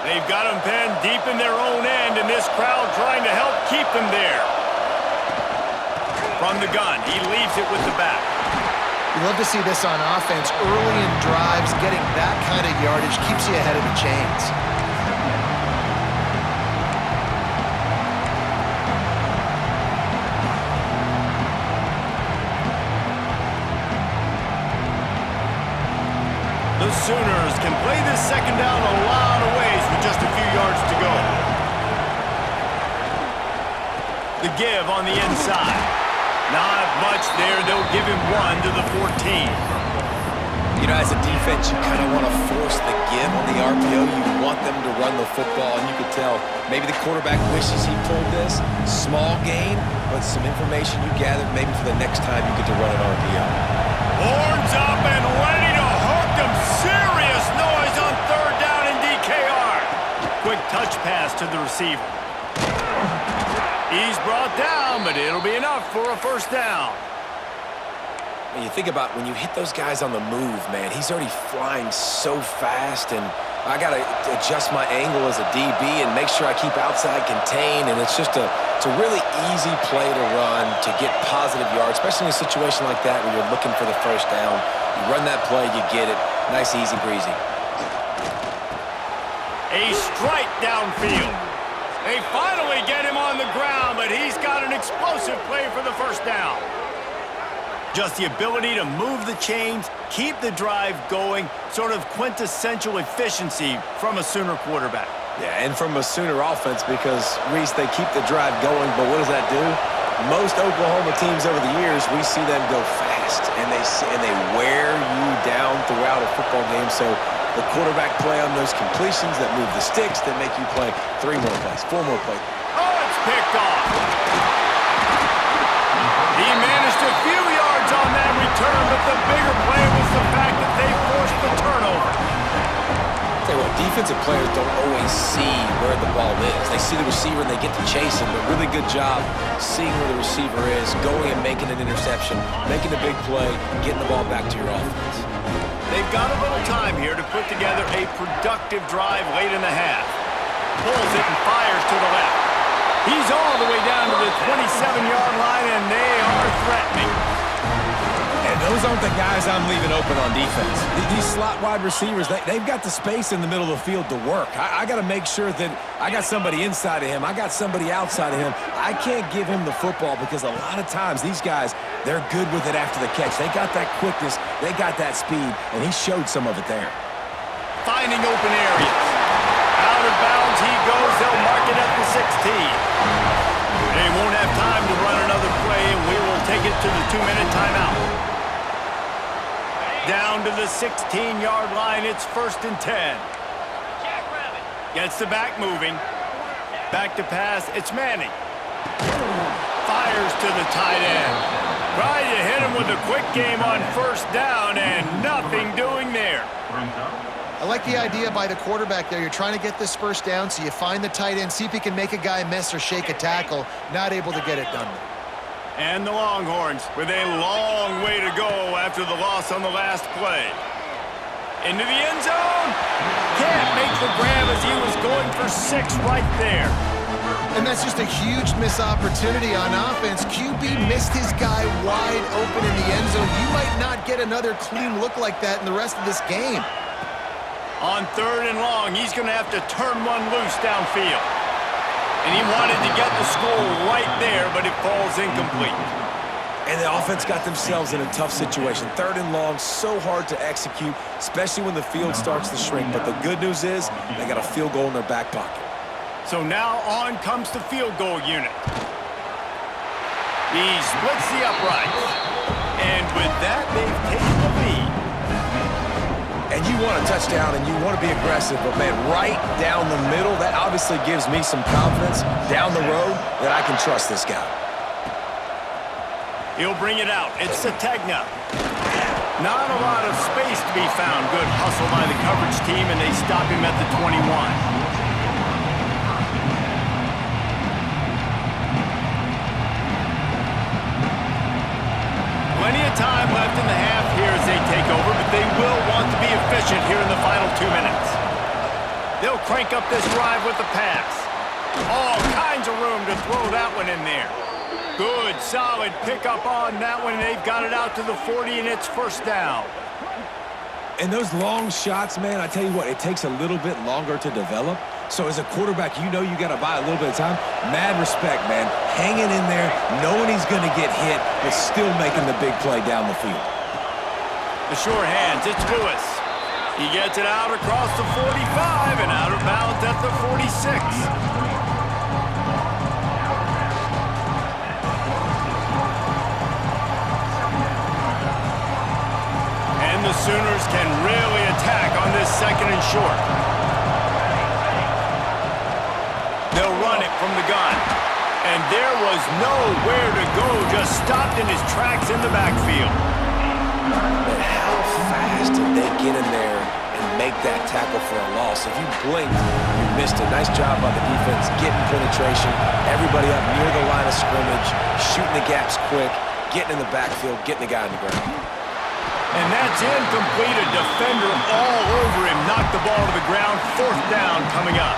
They've got them pinned deep in their own end, and this crowd trying to help keep them there. From the gun, he leaves it with the back. You love to see this on offense. Early in drives, getting that kind of yardage keeps you ahead of the chains. The Sooners can play this second down a lot of ways with just a few yards to go. The give on the inside. Not much there. They'll give him 1 to the 14. You know, as a defense, you kind of want to force the give on the RPO. You want them to run the football, and you could tell maybe the quarterback wishes he pulled this. Small gain, but some information you gathered maybe for the next time you get to run an RPO. Horns up and ready to hook them. Serious noise on third down in DKR. Quick touch pass to the receiver. He's brought down, but it'll be enough for a first down. When you think about when you hit those guys on the move, man, he's already flying so fast, and I got to adjust my angle as a DB and make sure I keep outside contained, and it's a really easy play to run to get positive yards, especially in a situation like that where you're looking for the first down. You run that play, you get it. Nice, easy breezy. A strike downfield. They finally get him on the ground, but he's got an explosive play for the first down. Just the ability to move the chains, keep the drive going, sort of quintessential efficiency from a Sooner quarterback. Yeah, and from a Sooner offense because, Reese, they keep the drive going, but what does that do? Most Oklahoma teams over the years, we see them go fast, and they wear you down throughout a football game. So the quarterback play on those completions that move the sticks that make you play 3 more plays, 4 more plays. Oh, it's picked off. He managed a few yards on that return, but the bigger play was the fact that they forced the turnover. Tell you what, defensive players don't always see where the ball is. They see the receiver and they get to chase him, but really good job seeing where the receiver is, going and making an interception, making a big play, getting the ball back to your offense. They've got a little time here to put together a productive drive late in the half. Pulls it and fires to the left. He's all the way down to the 27-yard line, and they are threatening. And those aren't the guys I'm leaving open on defense. These slot wide receivers, they've got the space in the middle of the field to work. I got to make sure that I got somebody inside of him. I got somebody outside of him. I can't give him the football because a lot of times these guys, they're good with it after the catch. They got that quickness. They got that speed, and he showed some of it there. Finding open areas. Out of bounds he goes. They'll mark it at the 16. They won't have time to run another play, and we will take it to the 2-minute timeout. Down to the 16-yard line, it's 1st and 10. Gets the back moving. Back to pass, it's Manning. Fires to the tight end. Trying to hit him with a quick game on first down, and nothing doing there. I like the idea by the quarterback there. You're trying to get this first down, so you find the tight end, see if he can make a guy miss or shake a tackle. Not able to get it done. And the Longhorns with a long way to go after the loss on the last play. Into the end zone. Can't make the grab as he was going for 6 right there. And that's just a huge missed opportunity on offense. QB missed his guy wide open in the end zone. You might not get another clean look like that in the rest of this game. On 3rd and long, he's going to have to turn one loose downfield. And he wanted to get the score right there, but it falls incomplete. And the offense got themselves in a tough situation. 3rd and long, so hard to execute, especially when the field starts to shrink. But the good news is they got a field goal in their back pocket. So now on comes the field goal unit. He splits the uprights. And with that, they've taken the lead. And you want a touchdown and you want to be aggressive, but man, right down the middle, that obviously gives me some confidence down the road that I can trust this guy. He'll bring it out. It's Sategna. Not a lot of space to be found. Good hustle by the coverage team, and they stop him at the 21. Plenty of time left in the half here as they take over, but they will want to be efficient here in the final 2 minutes. They'll They'll crank up this drive with the pass. All kinds of room to throw that one in there. Good, solid pickup on that one. They've got it out to the 40, and it's first down. And those long shots, man, I tell you what, it takes a little bit longer to develop. So as a quarterback, you know you got to buy a little bit of time. Mad respect, man. Hanging in there, knowing he's going to get hit, but still making the big play down the field. The short hands, it's Lewis. He gets it out across the 45 and out of bounds at the 46. And the Sooners can really attack on this second and short. They'll run it from the gun. And there was nowhere to go, just stopped in his tracks in the backfield. But how fast did they get in there and make that tackle for a loss? If you blinked, you missed it. Nice job by the defense, getting penetration, everybody up near the line of scrimmage, shooting the gaps quick, getting in the backfield, getting the guy on the ground. And that's incomplete. A defender all over him. Knocked the ball to the ground. Fourth down coming up.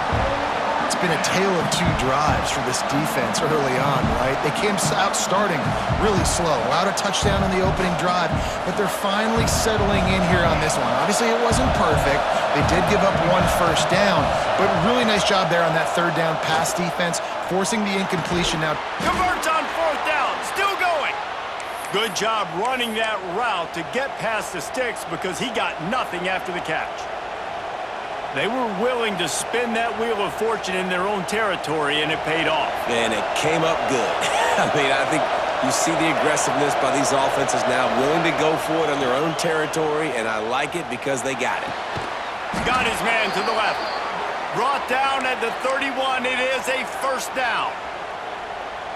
It's been a tale of two drives for this defense early on, right? They came out starting really slow, allowed a touchdown on the opening drive, but they're finally settling in here on this one. Obviously, it wasn't perfect. They did give up one first down, but really nice job there on that third down pass defense, forcing the incompletion now. Converts on fourth down. Still going. Good job running that route to get past the sticks because he got nothing after the catch. They were willing to spin that wheel of fortune in their own territory, and it paid off. And it came up good. I mean, I think you see the aggressiveness by these offenses now, willing to go for it on their own territory, and I like it because they got it. Got his man to the left. Brought down at the 31. It is a first down.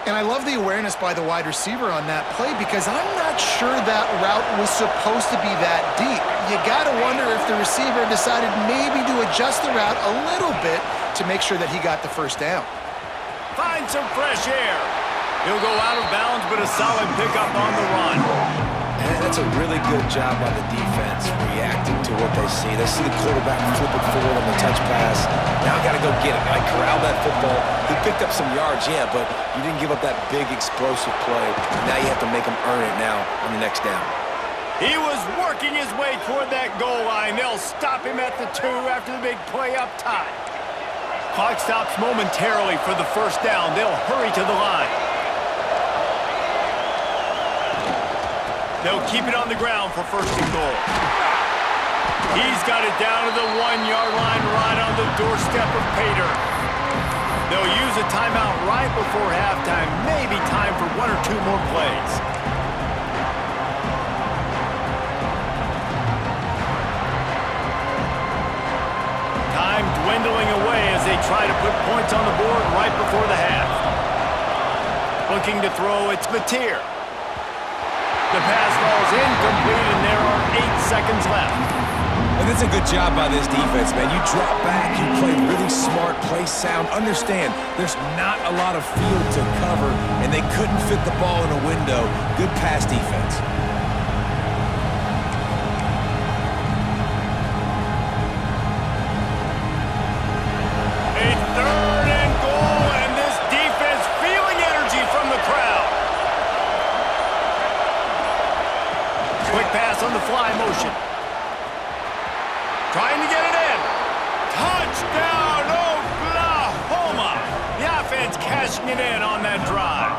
And I love the awareness by the wide receiver on that play because I'm not sure that route was supposed to be that deep. You got to wonder if the receiver decided maybe to adjust the route a little bit to make sure that he got the first down. Find some fresh air. He'll go out of bounds, but a solid pickup on the run. And that's a really good job by the defense reacting to what they see. They see the quarterback flip it forward on the touch pass. Now I got to go get it. I corral that football. He picked up some yards, yeah, but you didn't give up that big explosive play. And now you have to make him earn it now on the next down. He was working his way toward that goal line. They'll stop him at the 2 after the big play up top. Clock stops momentarily for the first down. They'll hurry to the line. They'll keep it on the ground for first and goal. He's got it down to the 1-yard line right on the doorstep of Pater. They'll use a timeout right before halftime. Maybe time for 1 or 2 more plays. Time dwindling away as they try to put points on the board right before the half. Looking to throw, it's Mateer. The pass falls incomplete, and there are 8 seconds left. And that's a good job by this defense, man. You drop back, you play really smart, play sound. Understand, there's not a lot of field to cover, and they couldn't fit the ball in a window. Good pass defense. A third and goal, and this defense feeling energy from the crowd. Quick pass on the fly motion. Trying to get it in. Touchdown, Oklahoma. The offense cashing it in on that drive.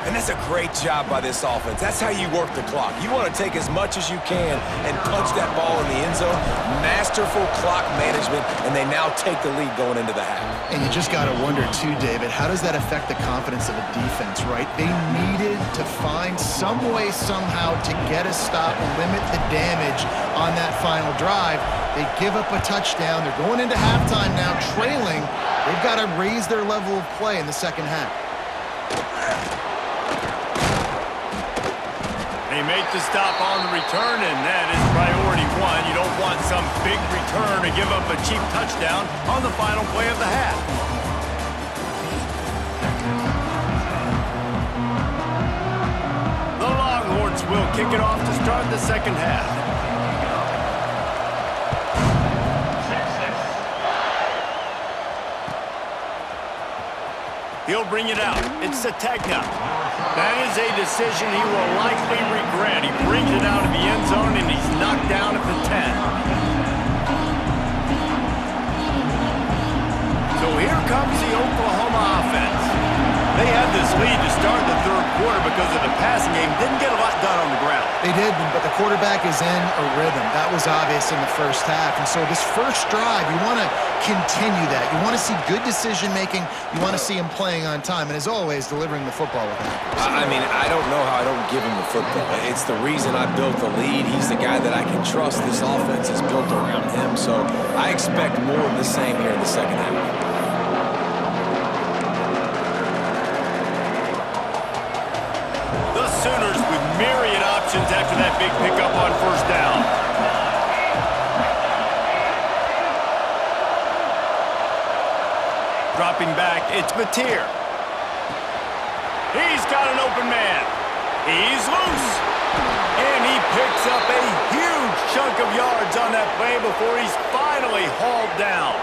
And that's a great job by this offense. That's how you work the clock. You want to take as much as you can and punch that ball in the end zone. Masterful clock management, and they now take the lead going into the half. And you just got to wonder, too, David, how does that affect the confidence of a defense, right? They needed to find some way, somehow, to get a stop, limit the damage on that final drive. They give up a touchdown. They're going into halftime now, trailing. They've got to raise their level of play in the second half. They make the stop on the return, and that is priority 1. You don't want some big return to give up a cheap touchdown on the final play of the half. The Longhorns will kick it off to start the second half. He'll bring it out. It's Sategna. That is a decision he will likely regret. He brings it out of the end zone, and he's knocked down at the 10. So here comes the Oklahoma offense. They had this lead to start the third quarter because of the passing game. Didn't get a lot done on the ground. They did, but the quarterback is in a rhythm. That was obvious in the first half. And so this first drive, you want to continue that. You want to see good decision-making. You want to see him playing on time. And as always, delivering the football with accuracy. I mean, I don't know how I don't give him the football. It's the reason I built the lead. He's the guy that I can trust. This offense is built around him. So I expect more of the same here in the second half. Sooners with myriad options after that big pickup on first down. Dropping back, it's Mateer. He's got an open man. He's loose. And he picks up a huge chunk of yards on that play before he's finally hauled down.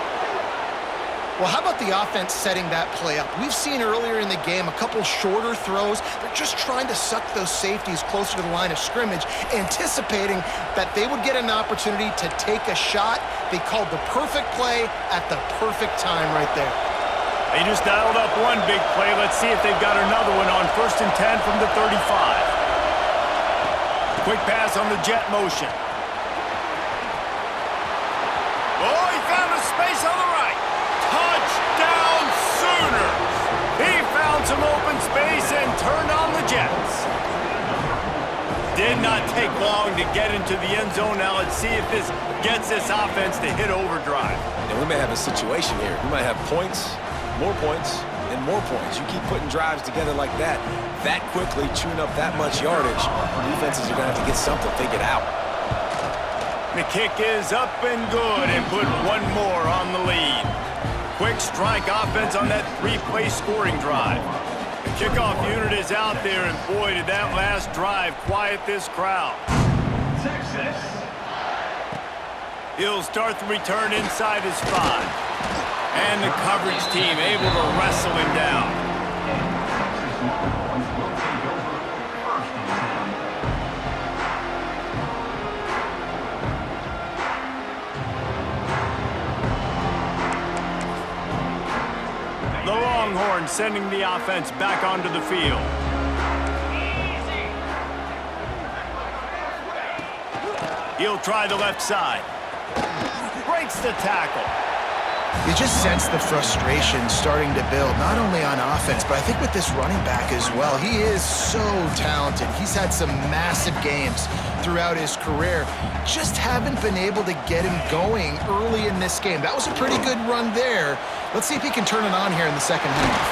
Well, how about the offense setting that play up? We've seen earlier in the game a couple shorter throws. They're just trying to suck those safeties closer to the line of scrimmage, anticipating that they would get an opportunity to take a shot. They called the perfect play at the perfect time right there. They just dialed up one big play. Let's see if they've got another one on 1st and 10 from the 35. Quick pass on the jet motion. Oh, he found a space on the right. Touchdown Sooners! He found some open space and turned on the Jets. Did not take long to get into the end zone. Now let's see if this gets this offense to hit overdrive. And we may have a situation here. We might have points, and more points. You keep putting drives together like that quickly, chewing up that much yardage, defenses are going to have to get something figured out. The kick is up and good and put one more on the lead. Quick strike offense on that three-play scoring drive. The kickoff unit is out there, and boy, did that last drive quiet this crowd. Texas. He'll start the return inside his 5. And the coverage team able to wrestle him down. The Longhorns sending the offense back onto the field. He'll try the left side. Breaks the tackle. You just sense the frustration starting to build, not only on offense, but I think with this running back as well. He is so talented. He's had some massive games throughout his career. Just haven't been able to get him going early in this game. That was a pretty good run there. Let's see if he can turn it on here in the second half.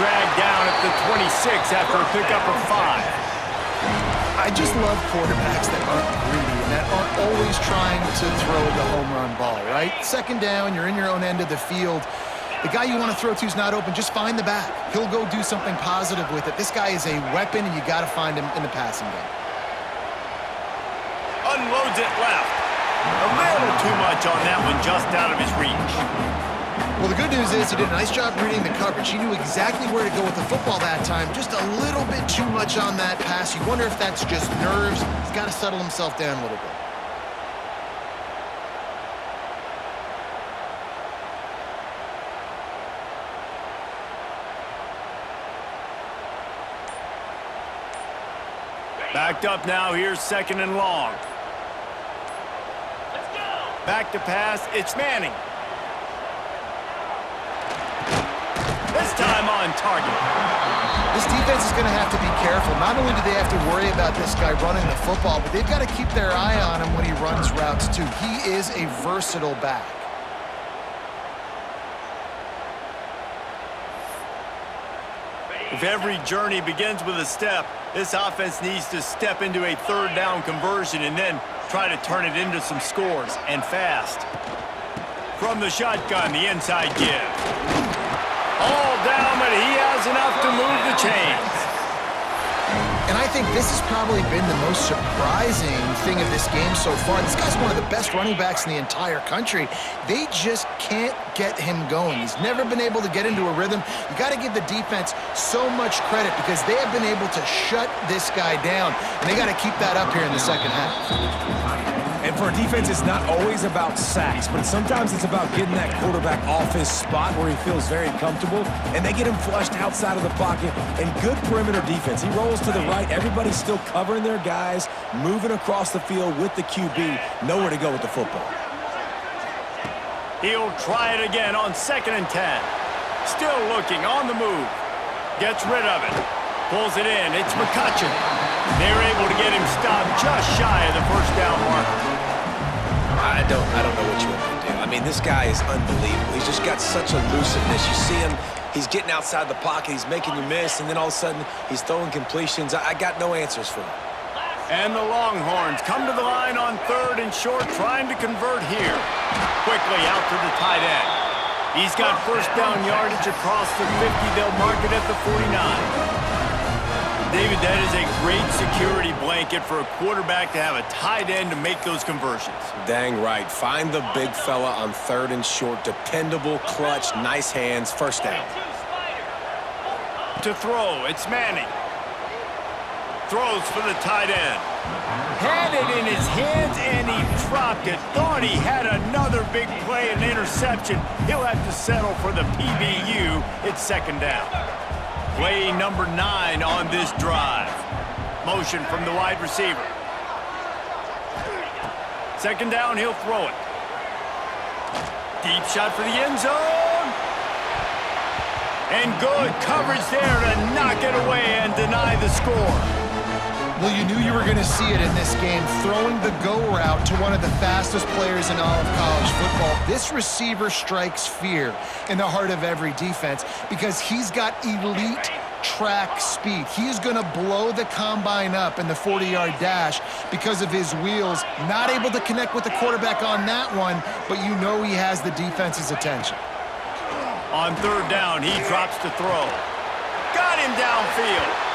Dragged down at the 26 after a pickup of 5. I just love quarterbacks that aren't greedy and that aren't always trying to throw the home run ball, right? Second down, you're in your own end of the field. The guy you want to throw to is not open. Just find the back. He'll go do something positive with it. This guy is a weapon, and you got to find him in the passing game. Unloads it left. A little too much on that one, just out of his reach. Well, the good news is he did a nice job reading the coverage. He knew exactly where to go with the football that time. Just a little bit too much on that pass. You wonder if that's just nerves. He's got to settle himself down a little bit. Backed up now, here's 2nd and long. Let's go. Back to pass, it's Manning. This time on target. This defense is going to have to be careful. Not only do they have to worry about this guy running the football, but they've got to keep their eye on him when he runs routes too. He is a versatile back. If every journey begins with a step, this offense needs to step into a 3rd down conversion and then try to turn it into some scores, and fast. From the shotgun, the inside give. All down, but he has enough to move the chains. And I think this has probably been the most surprising thing of this game so far. This guy's one of the best running backs in the entire country. They just can't get him going. He's never been able to get into a rhythm. You got to give the defense so much credit because they have been able to shut this guy down, and they got to keep that up here in the second half. And for a defense, it's not always about sacks, but sometimes it's about getting that quarterback off his spot where he feels very comfortable, and they get him flushed outside of the pocket. And good perimeter defense. He rolls to the right. Everybody's still covering their guys, moving across the field with the QB. Nowhere to go with the football. He'll try it again on 2nd and 10. Still looking on the move. Gets rid of it. Pulls it in. It's McCutcheon. They're able to get him stopped just shy of the first down marker. I don't know what you want me to do. I mean, this guy is unbelievable. He's just got such elusiveness. You see him, he's getting outside the pocket, he's making you miss, and then all of a sudden, he's throwing completions. I got no answers for him. And the Longhorns come to the line on 3rd and short, trying to convert here. Quickly out to the tight end. He's got first down yardage across the 50. They'll mark it at the 49. David, that is a great security blanket for a quarterback to have a tight end to make those conversions. Dang right. Find the big fella on 3rd and short. Dependable, clutch, nice hands, first down. To throw, it's Manning. Throws for the tight end. Had it in his hands and he dropped it. Thought he had another big play and interception. He'll have to settle for the PBU. It's 2nd down. Play number 9 on this drive. Motion from the wide receiver. 2nd down, he'll throw it. Deep shot for the end zone. And good coverage there to knock it away and deny the score. Well, you knew you were going to see it in this game, throwing the go route to one of the fastest players in all of college football. This receiver strikes fear in the heart of every defense because he's got elite track speed. He is going to blow the combine up in the 40-yard dash because of his wheels. Not able to connect with the quarterback on that one, but you know he has the defense's attention. On 3rd down, he drops to throw. Got him downfield.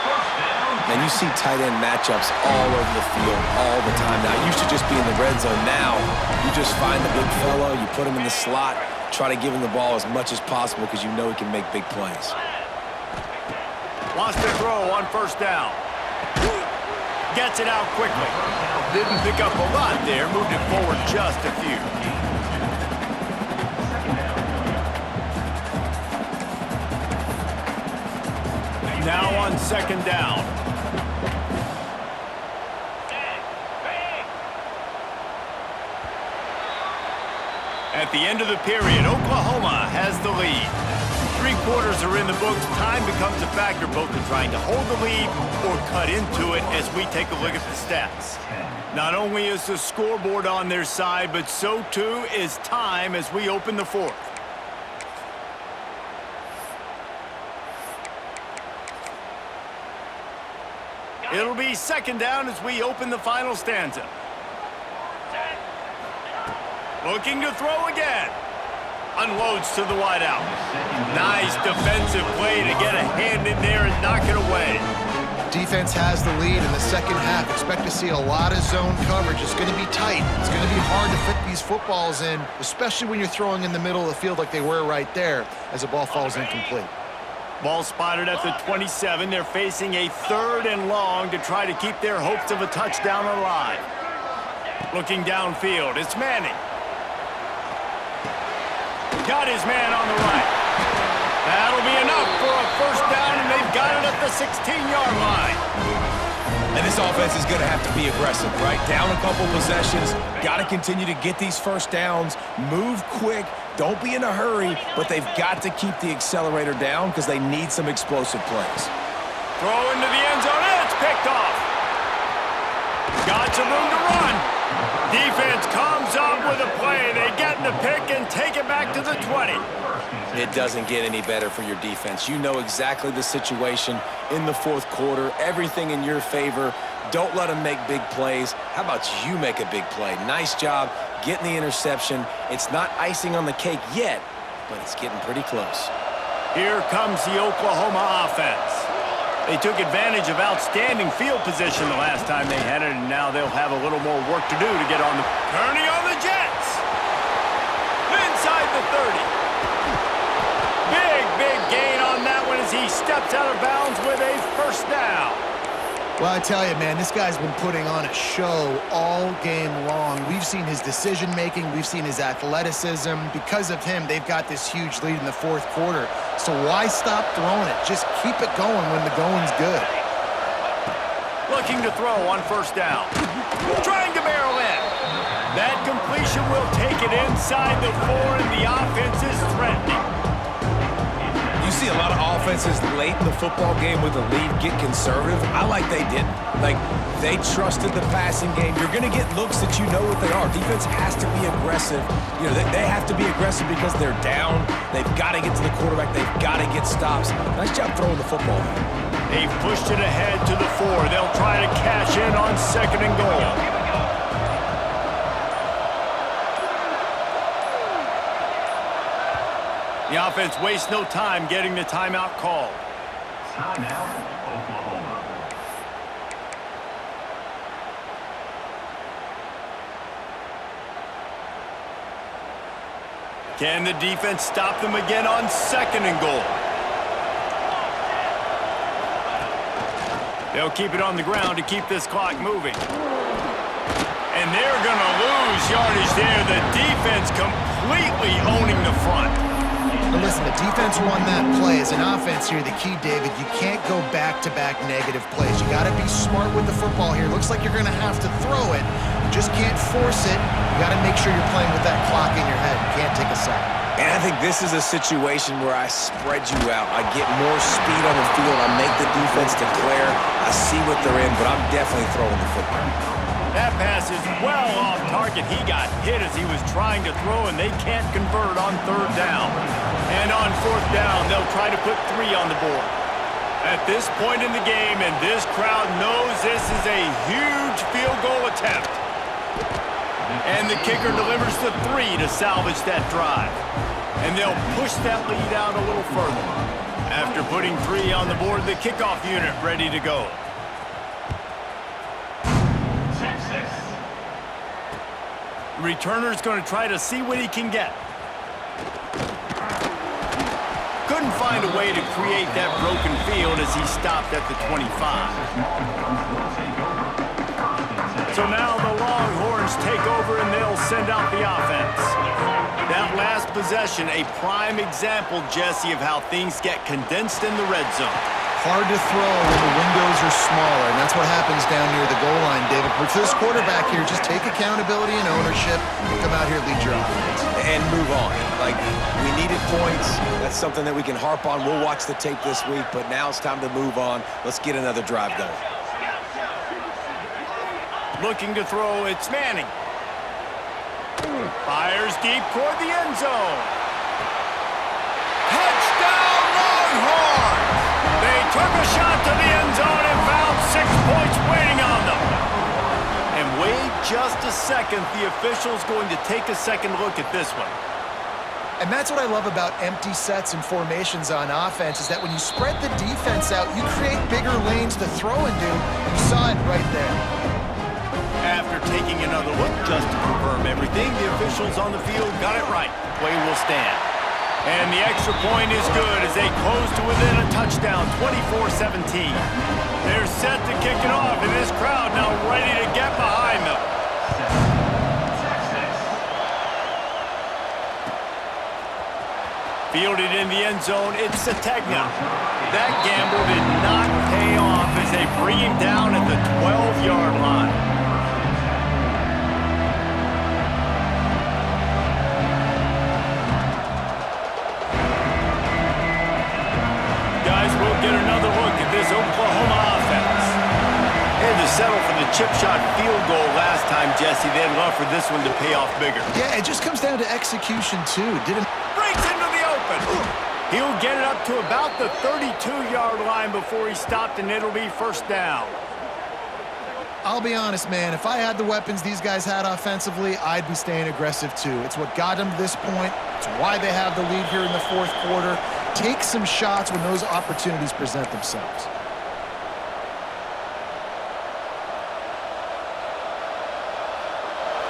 And you see tight end matchups all over the field all the time. Now, it used to just be in the red zone. Now, you just find the big fellow, you put him in the slot, try to give him the ball as much as possible because you know he can make big plays. Wants to throw on 1st down. Gets it out quickly. Didn't pick up a lot there, moved it forward just a few. Now on 2nd down. At the end of the period, Oklahoma has the lead. 3 quarters are in the books. Time becomes a factor both in trying to hold the lead or cut into it as we take a look at the stats. Not only is the scoreboard on their side, but so too is time as we open the 4th. It'll be 2nd down as we open the final stanza. Looking to throw again. Unloads to the wideout. Nice defensive play to get a hand in there and knock it away. Defense has the lead in the second half. Expect to see a lot of zone coverage. It's going to be tight. It's going to be hard to fit these footballs in, especially when you're throwing in the middle of the field like they were right there as the ball falls incomplete. Ball spotted at the 27. They're facing a 3rd and long to try to keep their hopes of a touchdown alive. Looking downfield, it's Manning. Got his man on the right. That'll be enough for a 1st down, and they've got it at the 16-yard line. And this offense is going to have to be aggressive, right? Down a couple possessions. Got to continue to get these 1st downs. Move quick. Don't be in a hurry, but they've got to keep the accelerator down because they need some explosive plays. Throw into the end zone, and it's picked off. Got some room to run. Defense comes up with a play. They get in the pick and take it back to the 20. It doesn't get any better for your defense. You know exactly the situation in the 4th quarter. Everything in your favor. Don't let them make big plays. How about you make a big play? Nice job getting the interception. It's not icing on the cake yet, but it's getting pretty close. Here comes the Oklahoma offense. They took advantage of outstanding field position the last time they had it, and now they'll have a little more work to do to get on the... Turning on the Jets! Inside the 30. Big gain on that one as he steps out of bounds with a first down. Well, I tell you, man, this guy's been putting on a show all game long. We've seen his decision-making. We've seen his athleticism. Because of him, they've got this huge lead in the fourth quarter. So why stop throwing it? Just keep it going when the going's good. Looking to throw on first down. Trying to barrel in. That completion will take it inside the 4, and the offense is threatening. You see a lot of offenses late in the football game with a lead get conservative. I like they didn't. Like, they trusted the passing game. You're going to get looks that you know what they are. Defense has to be aggressive. You know, they have to be aggressive because they're down. They've got to get to the quarterback. They've got to get stops. Nice job throwing the football there. They've pushed it ahead to the 4. They'll try to cash in on 2nd and goal. The offense wastes no time getting the timeout called. Timeout, Oklahoma. Can the defense stop them again on 2nd and goal? They'll keep it on the ground to keep this clock moving. And they're going to lose yardage there. The defense completely owning the front. But listen, the defense won that play. As an offense here, the key, David, you can't go back-to-back negative plays. You got to be smart with the football here. Looks like you're going to have to throw it. You just can't force it. You got to make sure you're playing with that clock in your head. You can't take a sack. And I think this is a situation where I spread you out. I get more speed on the field. I make the defense declare. I see what they're in, but I'm definitely throwing the football. That pass is well off target. He got hit as he was trying to throw, and they can't convert on 3rd down. And on 4th down, they'll try to put 3 on the board. At this point in the game, and this crowd knows this is a huge field goal attempt. And the kicker delivers the 3 to salvage that drive. And they'll push that lead out a little further. After putting 3 on the board, the kickoff unit ready to go. Returner's going to try to see what he can get. Couldn't find a way to create that broken field as he stopped at the 25. So now the Longhorns take over and they'll send out the offense. That last possession, a prime example, Jesse, of how things get condensed in the red zone. Hard to throw when the windows are smaller, and that's what happens down near the goal line, David. But for this quarterback here, just take accountability and ownership and come out here and lead your offense. And move on. Like, we needed points. That's something that we can harp on. We'll watch the tape this week, but now it's time to move on. Let's get another drive going. Looking to throw, it's Manning. Fires deep toward the end zone. Touchdown, Longhorns! They took a shot to the end zone and found 6 points waiting on them. And wait just a second. The official's going to take a second look at this one. And that's what I love about empty sets and formations on offense, is that when you spread the defense out, you create bigger lanes to throw into. You saw it right there. After taking another look just to confirm everything, the officials on the field got it right. Play will stand. And the extra point is good as they close to within a touchdown, 24-17. They're set to kick it off, and this crowd now ready to get behind them. Fielded in the end zone, it's Sategna. That gamble did not pay off as they bring him down at the 12-yard line. Get another look at this Oklahoma offense. They had to settle for the chip shot field goal last time, Jesse. They'd love for this one to pay off bigger. Yeah, it just comes down to execution, too. Breaks into the open. He'll get it up to about the 32-yard line before he stopped, and it'll be first down. I'll be honest, man. If I had the weapons these guys had offensively, I'd be staying aggressive, too. It's what got them to this point. It's why they have the lead here in the fourth quarter. Take some shots when those opportunities present themselves.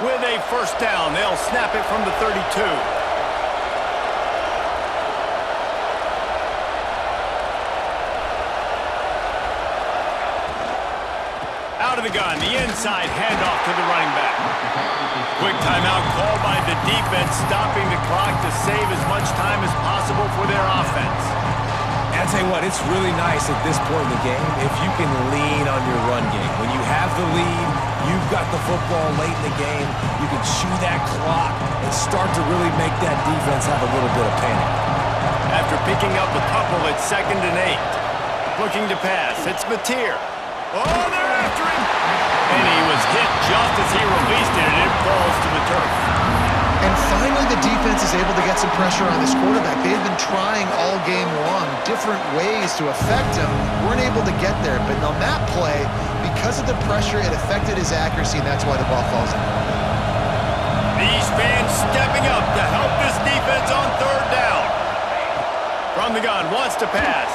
with a first down. They'll snap it from the 32. Out of the gun, the inside handoff to the running back. Quick timeout called by the defense, stopping the clock to save as much time as possible for their offense. And I'll tell you what, it's really nice at this point in the game if you can lean on your run game. When you have the lead, you've got the football late in the game, you can chew that clock and start to really make that defense have a little bit of panic. After picking up a couple at 2nd and 8. Looking to pass, it's Mateer. Oh, they're after him! And he was hit just as he released it, and it falls to the turf. And finally, the defense is able to get some pressure on this quarterback. They had been trying all game long, different ways to affect him. Weren't able to get there, but on that play, because of the pressure, it affected his accuracy, and that's why the ball falls in. These fans stepping up to help this defense on 3rd down. From the gun, wants to pass.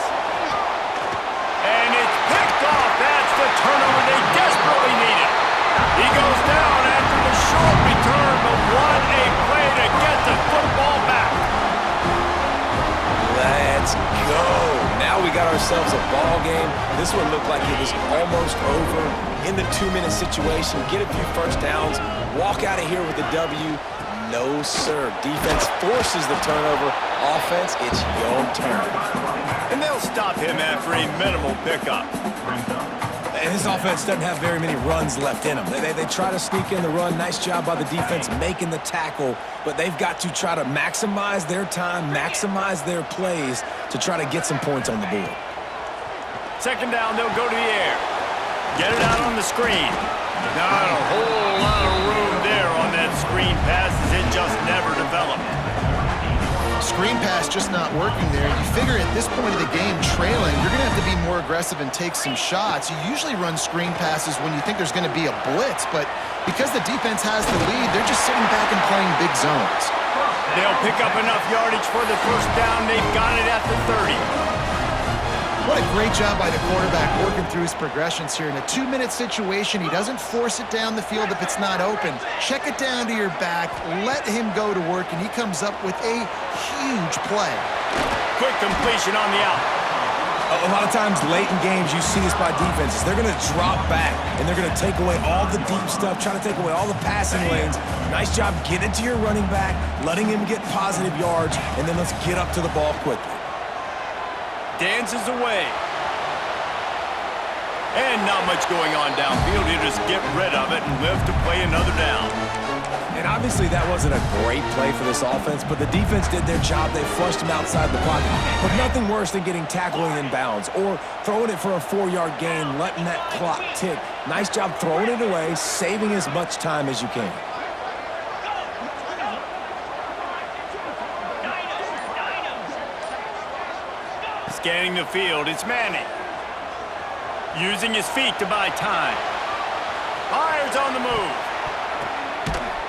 And it's picked off. That's the turnover they desperately needed. He goes down after the short return, but what a play to get the football back. Let's go. Now we got ourselves a ball game. This one looked like it was almost over. In the 2-minute situation, get a few first downs, walk out of here with a W. No, sir. Defense forces the turnover. Offense, it's your turn. And they'll stop him after a minimal pickup. And this offense doesn't have very many runs left in them. They try to sneak in the run. Nice job by the defense making the tackle, but they've got to try to maximize their time, maximize their plays to try to get some points on the board. 2nd down, they'll go to the air. Get it out on the screen. Not a whole lot of room there on that screen pass as it just never developed. Screen pass just not working there. You figure at this point of the game, trailing, you're going to have to be more aggressive and take some shots. You usually run screen passes when you think there's going to be a blitz, but because the defense has the lead, they're just sitting back and playing big zones. They'll pick up enough yardage for the first down. They've got it at the 30. What a great job by the quarterback working through his progressions here. In a 2-minute situation, he doesn't force it down the field if it's not open. Check it down to your back, let him go to work, and he comes up with a huge play. Quick completion on the out. A lot of times late in games, you see this by defenses. They're going to drop back, and they're going to take away all the deep stuff, try to take away all the passing lanes. Nice job getting to your running back, letting him get positive yards, and then let's get up to the ball quickly. Dances away. And not much going on downfield. He'll just get rid of it and live to play another down. And obviously that wasn't a great play for this offense, but the defense did their job. They flushed him outside the pocket. But nothing worse than getting tackled in bounds or throwing it for a 4-yard gain, letting that clock tick. Nice job throwing it away, saving as much time as you can. Scanning the field, it's Manning. Using his feet to buy time. Fires on the move.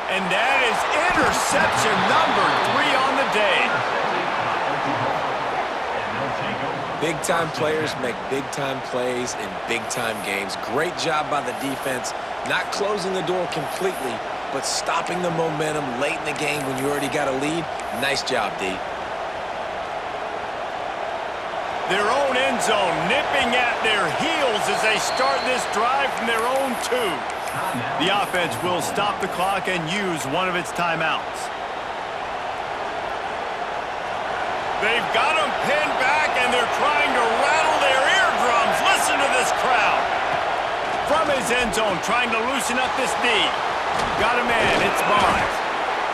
And that is interception number 3 on the day. Big-time players make big-time plays in big-time games. Great job by the defense, not closing the door completely, but stopping the momentum late in the game when you already got a lead. Nice job, D. Their own end zone nipping at their heels as they start this drive from their own 2. The offense will stop the clock and use one of its timeouts. They've got them pinned back and they're trying to rattle their eardrums. Listen to this crowd. From his end zone, trying to loosen up this D. Got a man, it's Barnes.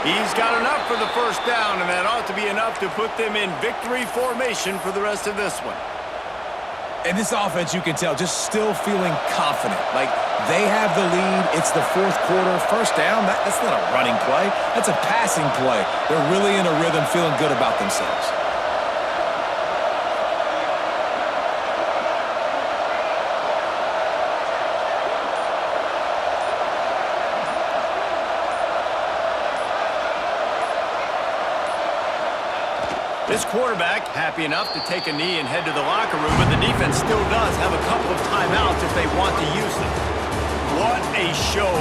He's got enough for the first down, and that ought to be enough to put them in victory formation for the rest of this one. And this offense, you can tell, just still feeling confident. Like, they have the lead. It's the 4th quarter. First down, that's not a running play. That's a passing play. They're really in a rhythm, feeling good about themselves. This quarterback happy enough to take a knee and head to the locker room, but the defense still does have a couple of timeouts if they want to use them. What a show